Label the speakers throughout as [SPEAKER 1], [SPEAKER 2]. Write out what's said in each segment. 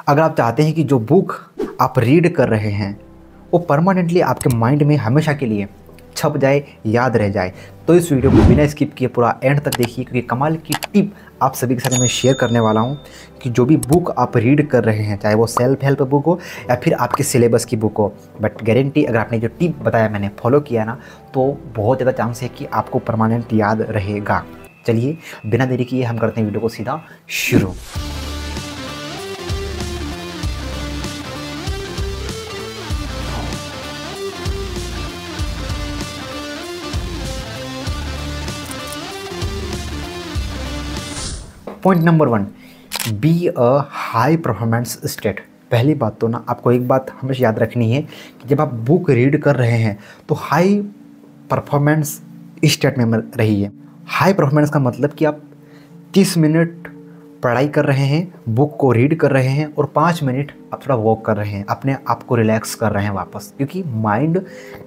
[SPEAKER 1] अगर आप चाहते हैं कि जो बुक आप रीड कर रहे हैं वो परमानेंटली आपके माइंड में हमेशा के लिए छप जाए, याद रह जाए, तो इस वीडियो को बिना स्किप किए पूरा एंड तक देखिए, क्योंकि कमाल की टिप आप सभी के साथ मैं शेयर करने वाला हूं कि जो भी बुक आप रीड कर रहे हैं, चाहे वो सेल्फ हेल्प बुक हो या फिर आपके सिलेबस की बुक हो, बट गारंटी अगर आपने जो टिप बताया मैंने फॉलो किया ना, तो बहुत ज़्यादा चांस है कि आपको परमानेंट याद रहेगा। चलिए बिना देरी किए हम करते हैं वीडियो को सीधा शुरू। Point number 1, be a high performance state. पहली बात तो ना आपको एक बात हमेशा याद रखनी है कि जब आप बुक रीड कर रहे हैं तो हाई परफॉर्मेंस स्टेट में रहिए। हाई परफॉर्मेंस का मतलब कि आप 30 मिनट पढ़ाई कर रहे हैं, बुक को रीड कर रहे हैं और 5 मिनट आप थोड़ा वॉक कर रहे हैं, अपने आप को रिलैक्स कर रहे हैं वापस, क्योंकि माइंड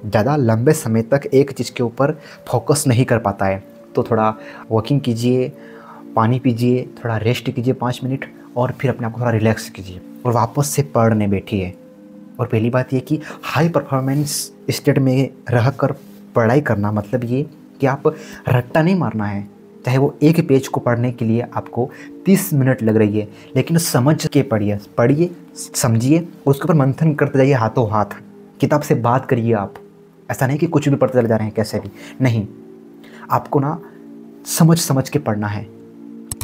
[SPEAKER 1] ज़्यादा लंबे समय तक एक चीज़ के ऊपर फोकस नहीं कर पाता है। तो थोड़ा वॉकिंग कीजिए, पानी पीजिए, थोड़ा रेस्ट कीजिए 5 मिनट और फिर अपने आप को थोड़ा रिलैक्स कीजिए और वापस से पढ़ने बैठिए। और पहली बात ये कि हाई परफॉर्मेंस स्टेट में रहकर पढ़ाई करना मतलब ये कि आप रट्टा नहीं मारना है। चाहे वो एक पेज को पढ़ने के लिए आपको 30 मिनट लग रही है, लेकिन समझ के पढ़िए, समझिए और उसके ऊपर मंथन करते जाइए हाथों हाथ। किताब से बात करिए आप, ऐसा नहीं कि कुछ भी पढ़ते चले जा रहे हैं कैसे भी, नहीं, आपको ना समझ समझ के पढ़ना है।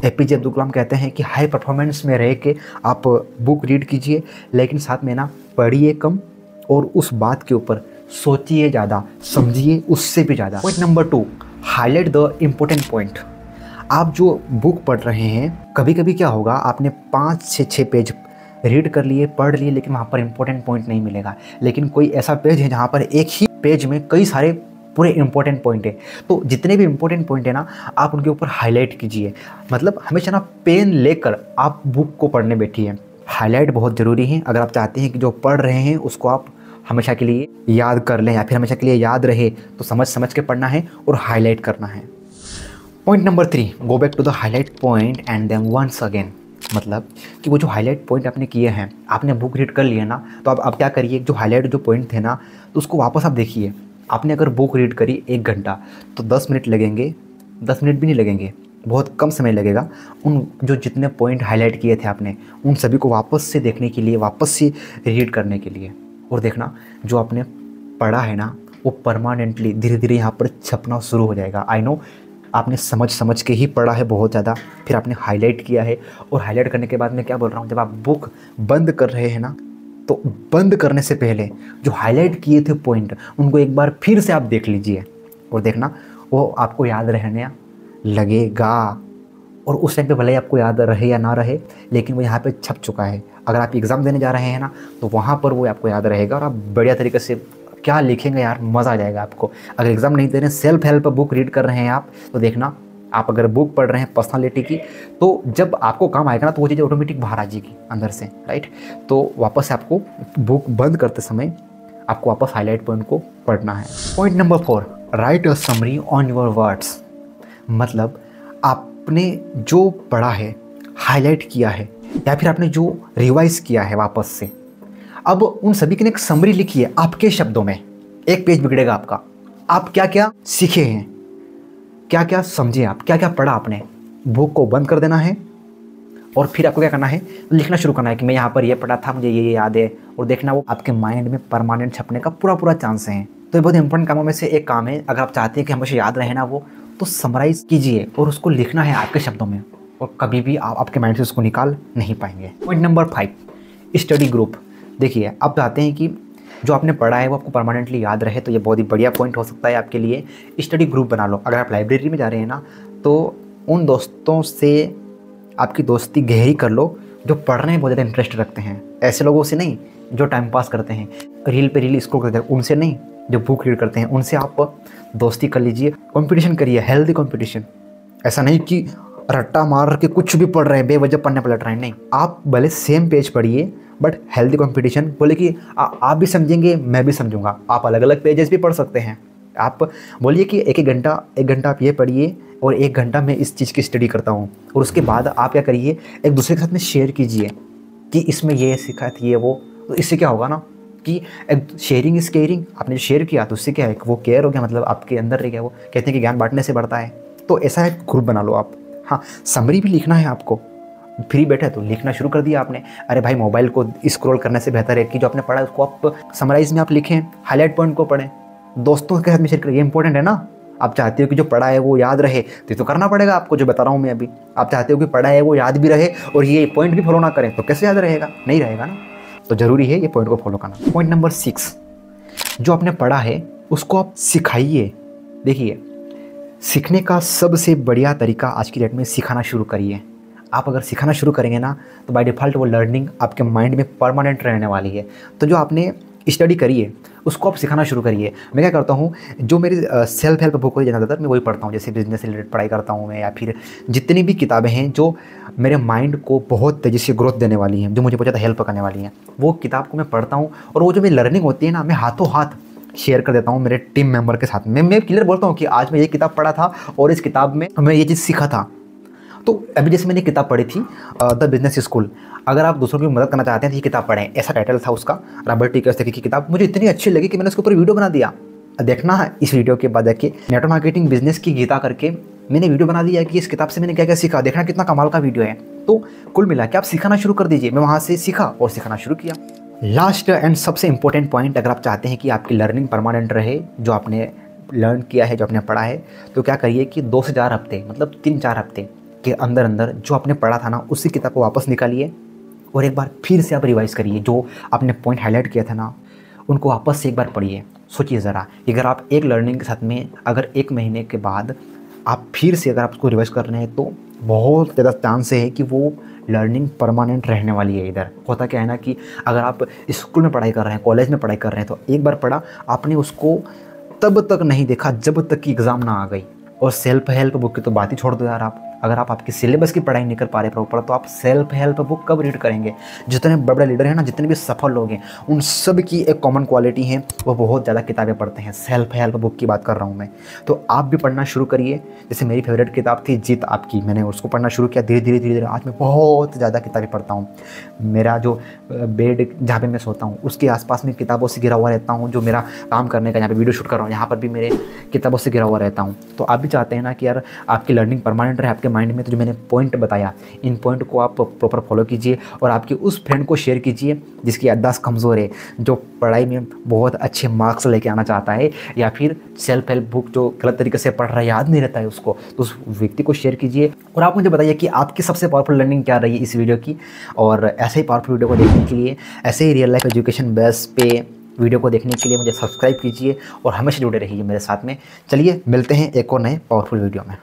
[SPEAKER 1] एपीजे अब्दुल कलाम कहते हैं कि हाई परफॉर्मेंस में रह के आप बुक रीड कीजिए, लेकिन साथ में ना पढ़िए कम और उस बात के ऊपर सोचिए ज़्यादा, समझिए उससे भी ज़्यादा। Point number 2, highlight the important point. आप जो बुक पढ़ रहे हैं, कभी कभी क्या होगा, आपने 5 से 6 पेज रीड कर लिए, पढ़ लिए, लेकिन वहाँ पर इंपॉर्टेंट पॉइंट नहीं मिलेगा। लेकिन कोई ऐसा पेज है जहाँ पर एक ही पेज में कई सारे पूरे इंपॉर्टेंट पॉइंट है, तो जितने भी इंपॉर्टेंट पॉइंट है ना, आप उनके ऊपर हाईलाइट कीजिए। मतलब हमेशा ना पेन लेकर आप बुक को पढ़ने बैठिए। हाईलाइट बहुत ज़रूरी है अगर आप चाहते हैं कि जो पढ़ रहे हैं उसको आप हमेशा के लिए याद कर लें या फिर हमेशा के लिए याद रहे, तो समझ समझ के पढ़ना है और हाईलाइट करना है। Point number 3, go back to the highlight point and then once again. मतलब कि वो जो हाईलाइट पॉइंट आपने किए हैं, आपने बुक रीड कर लिया ना, तो अब क्या करिए, जो हाईलाइट जो पॉइंट थे ना, तो उसको वापस आप देखिए। आपने अगर बुक रीड करी 1 घंटा तो 10 मिनट लगेंगे, 10 मिनट भी नहीं लगेंगे, बहुत कम समय लगेगा उन जो जितने पॉइंट हाईलाइट किए थे आपने, उन सभी को वापस से देखने के लिए, वापस से रीड करने के लिए। और देखना जो आपने पढ़ा है ना, वो परमानेंटली धीरे धीरे यहाँ पर छपना शुरू हो जाएगा। आई नो आपने समझ समझ के ही पढ़ा है बहुत ज़्यादा, फिर आपने हाईलाइट किया है, और हाईलाइट करने के बाद मैं क्या बोल रहा हूँ, जब आप बुक बंद कर रहे हैं ना, तो बंद करने से पहले जो हाईलाइट किए थे पॉइंट, उनको एक बार फिर से आप देख लीजिए और देखना वो आपको याद रहने लगेगा। और उस टाइम पे भले ही आपको याद रहे या ना रहे, लेकिन वो यहाँ पे छप चुका है। अगर आप एग्ज़ाम देने जा रहे हैं ना, तो वहाँ पर वो आपको याद रहेगा और आप बढ़िया तरीके से क्या लिखेंगे यार, मज़ा आ जाएगा आपको। अगर एग्ज़ाम नहीं दे रहे हैं, सेल्फ हेल्प बुक रीड कर रहे हैं आप, तो देखना आप अगर बुक पढ़ रहे हैं पर्सनालिटी की, तो जब आपको काम आएगा ना, तो वो चीज़ें ऑटोमेटिक बाहर आ जाएगी अंदर से, राइट। तो वापस से आपको बुक बंद करते समय आपको वापस हाईलाइट पॉइंट को पढ़ना है। Point number 4, right a summary on your words. मतलब आपने जो पढ़ा है, हाईलाइट किया है, या फिर आपने जो रिवाइज किया है वापस से, अब उन सभी की एक समरी लिखिए आपके शब्दों में। एक पेज बिगड़ेगा आपका। आप क्या क्या सीखे हैं, क्या क्या समझे, आप क्या क्या पढ़ा आपने, बुक को बंद कर देना है और फिर आपको क्या करना है, लिखना शुरू करना है कि मैं यहाँ पर ये पढ़ा था, मुझे ये याद है। और देखना वो आपके माइंड में परमानेंट छपने का पूरा चांस है। तो ये बहुत इंपॉर्टेंट कामों में से एक काम है। अगर आप चाहते हैं कि हमेशा याद रहे ना वो, तो समराइज़ कीजिए और उसको लिखना है आपके शब्दों में, और कभी भी आप आपके माइंड से उसको निकाल नहीं पाएंगे। Point number 5, study group. देखिए आप चाहते हैं कि जो आपने पढ़ा है वो आपको परमानेंटली याद रहे, तो ये बहुत ही बढ़िया पॉइंट हो सकता है आपके लिए। स्टडी ग्रुप बना लो। अगर आप लाइब्रेरी में जा रहे हैं ना, तो उन दोस्तों से आपकी दोस्ती गहरी कर लो जो पढ़ने में बहुत ज़्यादा इंटरेस्ट रखते हैं। ऐसे लोगों से नहीं जो टाइम पास करते हैं, रील पे रील स्क्रॉल करते हैं, उनसे नहीं। जो बुक रीड करते हैं उनसे आप दोस्ती कर लीजिए। कंपटीशन करिए, हेल्दी कंपटीशन। ऐसा नहीं कि रट्टा मार के कुछ भी पढ़ रहे हैं, बेवजह पढ़ने पलट रहे हैं, नहीं। आप भले सेम पेज पढ़िए, बट हेल्दी कंपटीशन। बोले कि आप भी समझेंगे, मैं भी समझूंगा। आप अलग अलग पेजेस भी पढ़ सकते हैं। आप बोलिए कि एक घंटा आप ये पढ़िए और 1 घंटा मैं इस चीज़ की स्टडी करता हूँ, और उसके बाद आप क्या करिए, एक दूसरे के साथ में शेयर कीजिए। कि इसमें ये सीखा है ये वो, तो इससे क्या होगा ना कि शेयरिंग इज़ केयरिंग। आपने जो शेयर किया तो उससे क्या है, वो केयर हो गया, मतलब आपके अंदर रह गया। वो कहते हैं कि ज्ञान बांटने से बढ़ता है। तो ऐसा एक ग्रुप बना लो आप। हाँ, समरी भी लिखना है आपको, फ्री बैठे तो लिखना शुरू कर दिया आपने। अरे भाई, मोबाइल को स्क्रॉल करने से बेहतर है कि जो आपने पढ़ा है उसको आप समराइज में आप लिखें, हाईलाइट पॉइंट को पढ़ें, दोस्तों के साथ में शेयर करें। ये इंपॉर्टेंट है ना। आप चाहते हो कि जो पढ़ा है वो याद रहे तो करना पड़ेगा आपको, जो बता रहा हूँ मैं अभी। आप चाहते हो कि पढ़ा है वो याद भी रहे और ये पॉइंट भी फॉलो ना करें तो कैसे याद रहेगा, नहीं रहेगा ना। तो ज़रूरी है ये पॉइंट को फॉलो करना। पॉइंट नंबर 6, जो आपने पढ़ा है उसको आप सिखाइए। देखिए, सीखने का सबसे बढ़िया तरीका आज की डेट में सिखाना शुरू करिए। आप अगर सिखाना शुरू करेंगे ना तो बाय डिफ़ॉल्ट वो लर्निंग आपके माइंड में परमानेंट रहने वाली है। तो जो आपने स्टडी करी है उसको आप सिखाना शुरू करिए। मैं क्या करता हूँ, जो मेरी सेल्फ हेल्प बुक होती है ज़्यादातर मैं वही पढ़ता हूँ। जैसे बिजनेस से रिलेटेड पढ़ाई करता हूँ मैं, या फिर जितनी भी किताबें हैं जो मेरे माइंड को बहुत तेज़ी से ग्रोथ देने वाली हैं, जो मुझे बहुत ज़्यादा हेल्प करने वाली हैं, वो किताब को मैं पढ़ता हूँ। और वो जो मेरी लर्निंग होती है ना, मैं हाथों हाथ शेयर कर देता हूँ मेरे टीम मेंबर के साथ में। मैं क्लियर बोलता हूँ कि आज मैं ये किताब पढ़ा था और इस किताब में मैं ये चीज़ सीखा था। तो अभी जैसे मैंने किताब पढ़ी थी द बिजनेस स्कूल, अगर आप दूसरों की मदद करना चाहते हैं तो ये किताब पढ़ें, ऐसा टाइटल था उसका। रॉबर्ट टी कियोसाकी की किताब मुझे इतनी अच्छी लगी कि मैंने उसके ऊपर वीडियो बना दिया। देखना है इस वीडियो के बाद जाके नेटवर्क मार्केटिंग बिजनेस की गीता करके मैंने वीडियो बना दिया कि इस किताब से मैंने क्या क्या सीखा। देखना कितना कमाल का वीडियो है। तो कुल मिला के आप सीखना शुरू कर दीजिए। मैं वहाँ से सीखा और सीखना शुरू किया। लास्ट एंड सबसे इंपॉर्टेंट पॉइंट, अगर आप चाहते हैं कि आपकी लर्निंग परमानेंट रहे, जो आपने लर्न किया है, जो आपने पढ़ा है, तो क्या करिए कि 2 से 4 हफ्ते, मतलब 3-4 हफ्ते के अंदर अंदर जो आपने पढ़ा था ना उसी किताब को वापस निकालिए और एक बार फिर से आप रिवाइज़ करिए। जो आपने पॉइंट हाईलाइट किया था ना उनको वापस से एक बार पढ़िए। सोचिए ज़रा, अगर आप एक लर्निंग के साथ में अगर 1 महीने के बाद आप फिर से अगर आप उसको रिवाइज़ कर रहे हैं तो बहुत ज़्यादा चांस है कि वो लर्निंग परमानेंट रहने वाली है। इधर होता क्या है ना कि अगर आप स्कूल में पढ़ाई कर रहे हैं, कॉलेज में पढ़ाई कर रहे हैं, तो एक बार पढ़ा आपने उसको तब तक नहीं देखा जब तक कि एग्ज़ाम ना आ गई। और सेल्फ हेल्प बुक की तो बात ही छोड़ दो यार। आप अगर आप आपके सिलेबस की पढ़ाई नहीं कर पा रहे प्रॉपर, तो आप सेल्फ हेल्प बुक कब रीड करेंगे। जितने बड़े बड़े लीडर हैं ना, जितने भी सफल लोग हैं, उन सब की एक कॉमन क्वालिटी है, वो बहुत ज़्यादा किताबें पढ़ते हैं। सेल्फ हेल्प बुक की बात कर रहा हूँ मैं। तो आप भी पढ़ना शुरू करिए। जैसे मेरी फेवरेट किताब थी जीत आपकी, मैंने उसको पढ़ना शुरू किया। धीरे धीरे आज मैं बहुत ज़्यादा किताबें पढ़ता हूँ। मेरा जो बेड जहाँ पे मैं सोता हूँ उसके आसपास में किताबों से घिरा हुआ रहता हूँ। जो मेरा काम करने का, यहाँ पे वीडियो शूट कर रहा हूँ, यहाँ पर भी मेरे किताबों से घिरा हुआ रहता हूँ। तो आप भी चाहते हैं ना कि यार आपकी लर्निंग परमानेंट रहे आपके माइंड में, तो जो मैंने पॉइंट बताया, इन पॉइंट को आप प्रॉपर फॉलो कीजिए और आपके उस फ्रेंड को शेयर कीजिए जिसकी याददाश्त कमज़ोर है, जो पढ़ाई में बहुत अच्छे मार्क्स लेके आना चाहता है, या फिर सेल्फ हेल्प बुक जो गलत तरीके से पढ़ रहा है, याद नहीं रहता है उसको, तो उस व्यक्ति को शेयर कीजिए। और आप मुझे बताइए कि आपकी सबसे पावरफुल लर्निंग क्या रही है इस वीडियो की। और ऐसे ही पावरफुल वीडियो को देखने के लिए, ऐसे ही रियल लाइफ एजुकेशन बेस पे वीडियो को देखने के लिए मुझे सब्सक्राइब कीजिए और हमेशा जुड़े रहिए मेरे साथ में। चलिए मिलते हैं एक और नए पावरफुल वीडियो में।